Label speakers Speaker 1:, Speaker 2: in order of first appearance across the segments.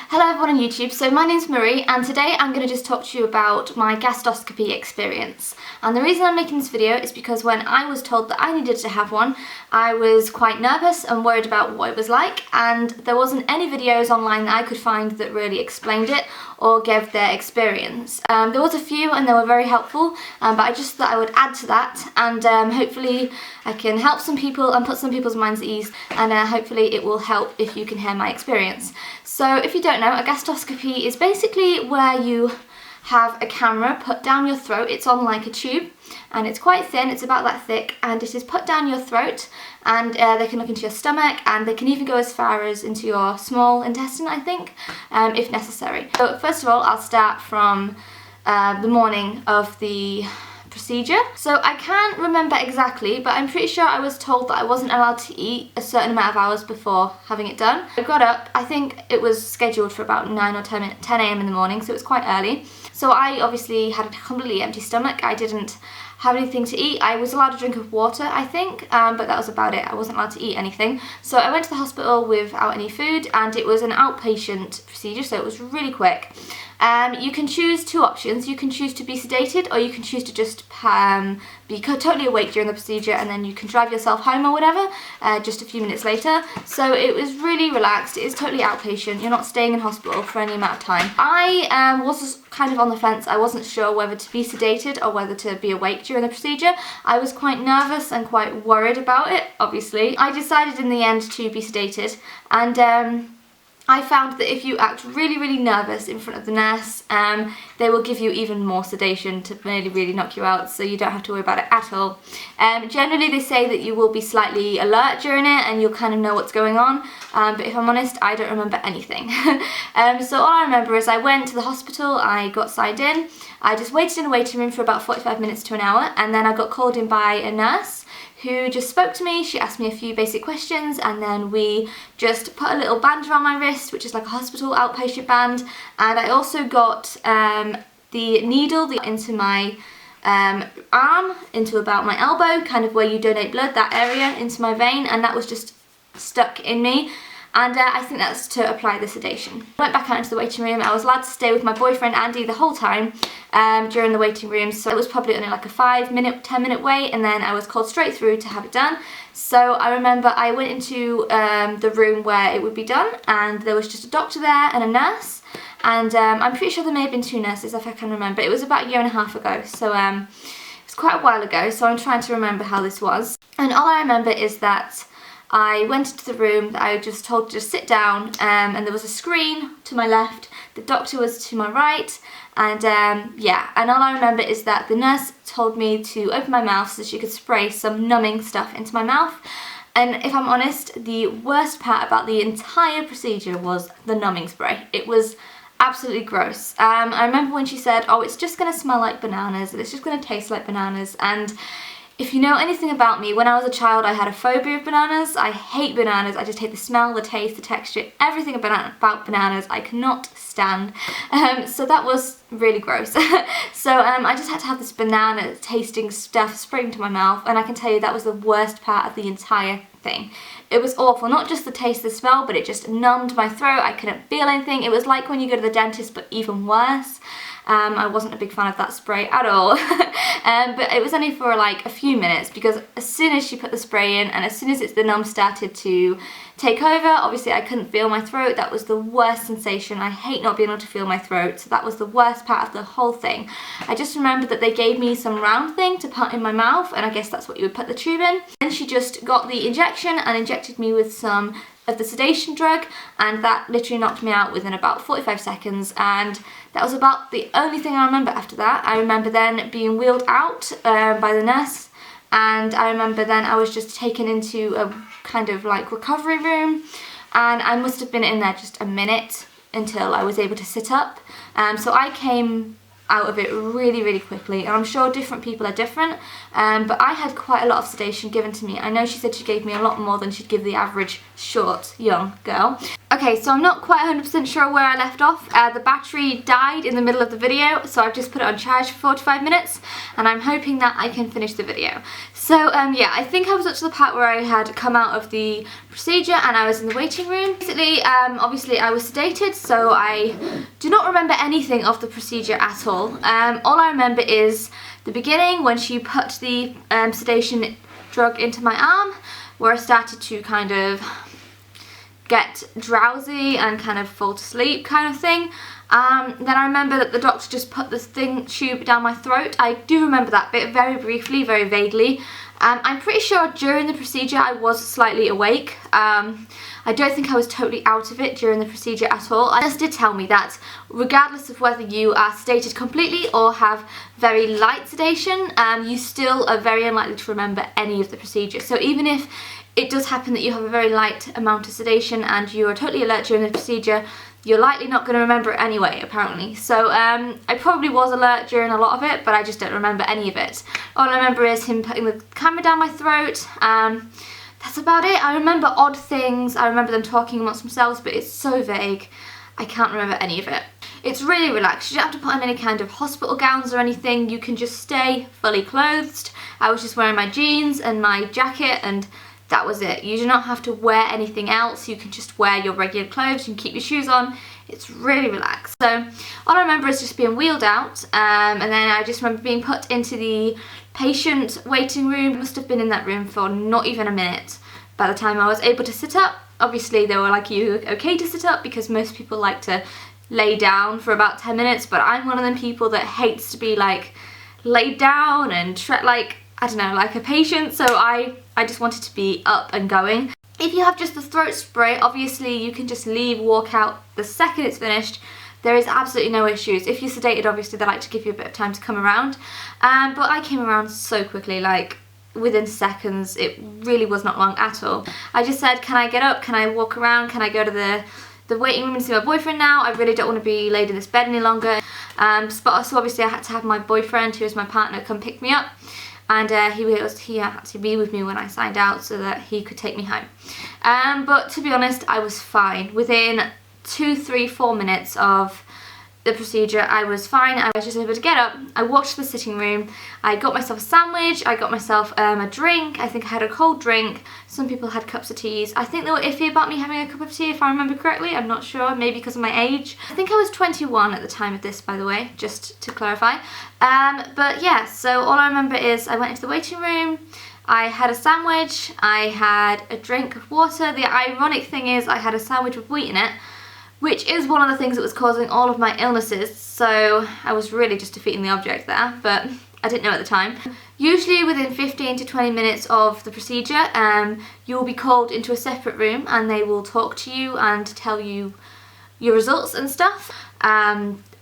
Speaker 1: Hello everyone on YouTube, so my name's Marie and today I'm going to just talk to you about my gastroscopy experience. And the reason I'm making this video is because when I was told that I needed to have one, I was quite nervous and worried about what it was like, and there wasn't any videos online that I could find that really explained it or gave their experience. There was a few and they were very helpful, but I just thought I would add to that, and hopefully I can help some people and put some people's minds at ease, and hopefully it will help if you can hear my experience. So if you don't know, a gastroscopy is basically where you have a camera put down your throat. It's on like a tube and it's quite thin, it's about that thick, and it is put down your throat, and they can look into your stomach, and they can even go as far as into your small intestine, I think, if necessary. So first of all, I'll start from the morning of the procedure. So I can't remember exactly, but I'm pretty sure I was told that I wasn't allowed to eat a certain amount of hours before having it done. I got up, I think it was scheduled for about 9 or 10 a.m. in the morning, so it was quite early. So I obviously had a completely empty stomach. I didn't have anything to eat. I was allowed a drink of water, I think, but that was about it. I wasn't allowed to eat anything. So I went to the hospital without any food, and it was an outpatient procedure, so it was really quick. You can choose two options. You can choose to be sedated, or you can choose to just be totally awake during the procedure, and then you can drive yourself home or whatever, just a few minutes later. So it was really relaxed. It is totally outpatient. You're not staying in hospital for any amount of time. I was kind of on the fence. I wasn't sure whether to be sedated or whether to be awake during the procedure. I was quite nervous and quite worried about it, obviously. I decided in the end to be sedated, and I found that if you act really nervous in front of the nurse, they will give you even more sedation to really knock you out, so you don't have to worry about it at all. Generally they say that you will be slightly alert during it and you'll kind of know what's going on, but if I'm honest, I don't remember anything. So all I remember is I went to the hospital, I got signed in, I just waited in a waiting room for about 45 minutes to an hour, and then I got called in by a nurse who just spoke to me. She asked me a few basic questions, and then we just put a little band around my wrist, which is like a hospital outpatient band, and I also got the needle into my arm, into about my elbow, kind of where you donate blood, that area, into my vein, and that was just stuck in me. And I think that's to apply the sedation. I went back out into the waiting room. I was allowed to stay with my boyfriend Andy the whole time during the waiting room, so it was probably only like a 5-minute, 10-minute wait, and then I was called straight through to have it done. So I remember I went into the room where it would be done, and there was just a doctor there and a nurse, and I'm pretty sure there may have been 2 nurses if I can remember. It was about a year and a half ago, so it's quite a while ago, so I'm trying to remember how this was. And all I remember is that I went into the room that I was just told to just sit down, and there was a screen to my left, the doctor was to my right, and yeah, and all I remember is that the nurse told me to open my mouth so she could spray some numbing stuff into my mouth. And if I'm honest, the worst part about the entire procedure was the numbing spray. It was absolutely gross. I remember when she said, oh, it's just going to smell like bananas, and it's just going to taste like bananas, and if you know anything about me, when I was a child I had a phobia of bananas. I hate bananas. I just hate the smell, the taste, the texture, everything about bananas I cannot stand. So that was really gross. So I just had to have this banana tasting stuff sprayed into my mouth, and I can tell you that was the worst part of the entire thing. It was awful, not just the taste, the smell, but it just numbed my throat. I couldn't feel anything. It was like when you go to the dentist, but even worse. I wasn't a big fan of that spray at all. But it was only for like a few minutes, because as soon as she put the spray in and as soon as the numb started to take over, obviously I couldn't feel my throat. That was the worst sensation. I hate not being able to feel my throat, so that was the worst part of the whole thing. I just remember that they gave me some round thing to put in my mouth, and I guess that's what you would put the tube in. Then she just got the injection and injected me with some of the sedation drug, and that literally knocked me out within about 45 seconds, and that was about the only thing I remember after that. I remember then being wheeled out by the nurse, and I remember then I was just taken into a kind of like recovery room, and I must have been in there just a minute until I was able to sit up. So I came out of it really quickly, and I'm sure different people are different, but I had quite a lot of sedation given to me. I know she said she gave me a lot more than she'd give the average short young girl. Okay, so I'm not quite 100% sure where I left off. The battery died in the middle of the video, so I've just put it on charge for 45 minutes, and I'm hoping that I can finish the video. So yeah, I think I was up to the part where I had come out of the procedure and I was in the waiting room. Basically, obviously I was sedated, so I do not remember anything of the procedure at all. All I remember is the beginning when she put the sedation drug into my arm, where I started to kind of get drowsy and kind of fall to sleep kind of thing. Then I remember that the doctor just put this tube down my throat. I do remember that bit very briefly, very vaguely. I'm pretty sure during the procedure I was slightly awake. I don't think I was totally out of it during the procedure at all. I just did tell me that regardless of whether you are sedated completely or have very light sedation, you still are very unlikely to remember any of the procedure. So even if it does happen that you have a very light amount of sedation and you are totally alert during the procedure, you're likely not going to remember it anyway, apparently. So I probably was alert during a lot of it, but I just don't remember any of it. All I remember is him putting the camera down my throat. That's about it. I remember odd things. I remember them talking amongst themselves, but it's so vague. I can't remember any of it. It's really relaxed. You don't have to put on any kind of hospital gowns or anything. You can just stay fully clothed. I was just wearing my jeans and my jacket, and that was it. You do not have to wear anything else. You can just wear your regular clothes. You can keep your shoes on. It's really relaxed. So all I remember is just being wheeled out, and then I just remember being put into the patient waiting room. I must have been in that room for not even a minute by the time I was able to sit up. Obviously they were like, you okay to sit up? Because most people like to lay down for about 10 minutes, but I'm one of them people that hates to be like laid down and like, I don't know, like a patient, so I just wanted to be up and going. If you have just the throat spray, obviously you can just leave, walk out the second it's finished. There is absolutely no issues. If you're sedated, obviously they like to give you a bit of time to come around. But I came around so quickly, like within seconds. It really was not long at all. I just said, can I get up? Can I walk around? Can I go to the waiting room and see my boyfriend now? I really don't want to be laid in this bed any longer. So obviously I had to have my boyfriend, who is my partner, come pick me up. And he had to be with me when I signed out so that he could take me home. But to be honest, I was fine. Within 2, 3, 4 minutes of the procedure, I was fine. I was just able to get up. I walked to the sitting room. I got myself a sandwich. I got myself a drink. I think I had a cold drink. Some people had cups of teas. I think they were iffy about me having a cup of tea, if I remember correctly. I'm not sure, maybe because of my age. I think I was 21 at the time of this, by the way, just to clarify. But yeah, so all I remember is I went into the waiting room. I had a sandwich. I had a drink of water. The ironic thing is I had a sandwich with wheat in it, which is one of the things that was causing all of my illnesses, so I was really just defeating the object there, but I didn't know at the time. Usually within 15 to 20 minutes of the procedure, you will be called into a separate room and they will talk to you and tell you your results and stuff.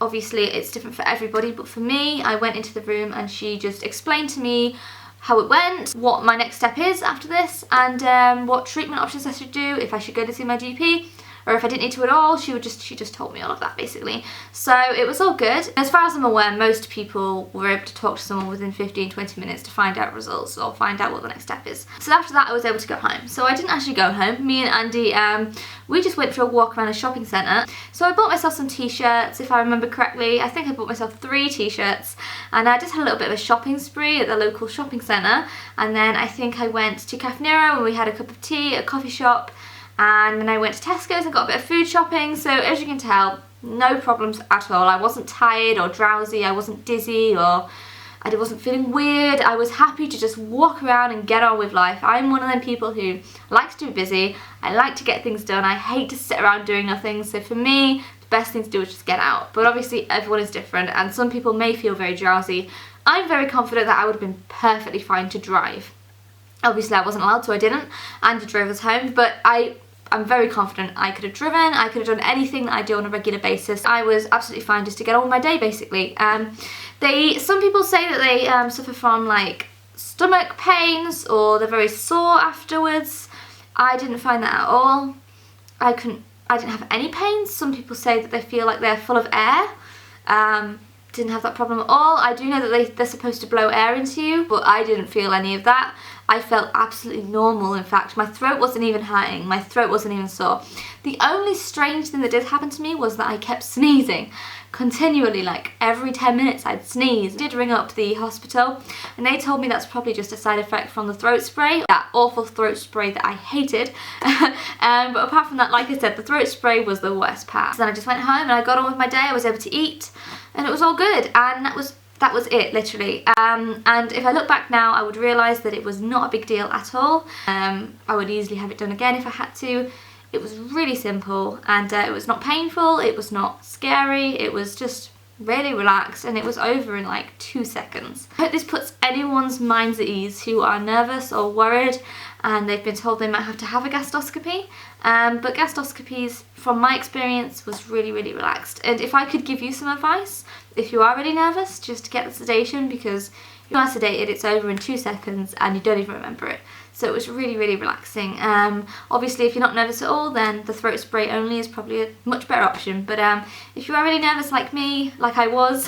Speaker 1: Obviously it's different for everybody, but for me, I went into the room and she just explained to me how it went, what my next step is after this, and what treatment options I should do, if I should go to see my GP, or if I didn't need to at all. She just told me all of that basically. So it was all good. As far as I'm aware, most people were able to talk to someone within 15-20 minutes to find out results or find out what the next step is. So after that I was able to go home. So I didn't actually go home. Me and Andy, we just went for a walk around a shopping centre. So I bought myself some t-shirts, if I remember correctly. I think I bought myself 3 t-shirts, and I just had a little bit of a shopping spree at the local shopping centre. And then I think I went to Cafe Nero and we had a cup of tea at a coffee shop. And then I went to Tesco's and got a bit of food shopping. So as you can tell, no problems at all. I wasn't tired or drowsy, I wasn't dizzy, or I wasn't feeling weird. I was happy to just walk around and get on with life. I'm one of them people who likes to be busy. I like to get things done. I hate to sit around doing nothing. So for me, the best thing to do is just get out. But obviously everyone is different and some people may feel very drowsy. I'm very confident that I would have been perfectly fine to drive. Obviously I wasn't allowed to, I didn't. Andy drove us home, but I'm very confident I could have driven, I could have done anything that I do on a regular basis. I was absolutely fine just to get on with my day basically. Some people say that they suffer from like stomach pains or they're very sore afterwards. I didn't find that at all. I didn't have any pains. Some people say that they feel like they're full of air. Didn't have that problem at all. I do know that they're supposed to blow air into you, but I didn't feel any of that. I felt absolutely normal. In fact, my throat wasn't even hurting, my throat wasn't even sore. The only strange thing that did happen to me was that I kept sneezing continually, like every 10 minutes I'd sneeze. I did ring up the hospital and they told me that's probably just a side effect from the throat spray, that awful throat spray that I hated. But apart from that, like I said, the throat spray was the worst part. So then I just went home and I got on with my day. I was able to eat and it was all good, and that was it, literally. And if I look back now, I would realise that it was not a big deal at all. I would easily have it done again if I had to. It was really simple, and it was not painful, it was not scary, it was just really relaxed, and it was over in like 2 seconds. I hope this puts anyone's minds at ease who are nervous or worried and they've been told they might have to have a gastroscopy. But gastroscopies, from my experience, was really, really relaxed. And if I could give you some advice, if you are really nervous, just get the sedation, because if you are sedated, it's over in 2 seconds and you don't even remember it. So it was really, really relaxing. Obviously, if you're not nervous at all, then the throat spray only is probably a much better option. But if you are really nervous like me, like I was,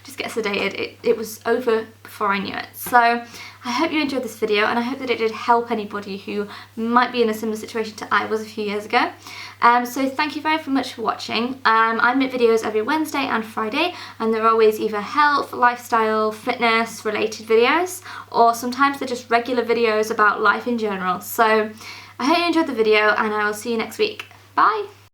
Speaker 1: just get sedated. It was over before I knew it. So I hope you enjoyed this video, and I hope that it did help anybody who might be in a similar situation to I was a few years ago. So thank you very much for watching. I make videos every Wednesday and Friday, and they're always either health, lifestyle, fitness related videos, or sometimes they're just regular videos about life in general. So I hope you enjoyed the video, and I will see you next week. Bye!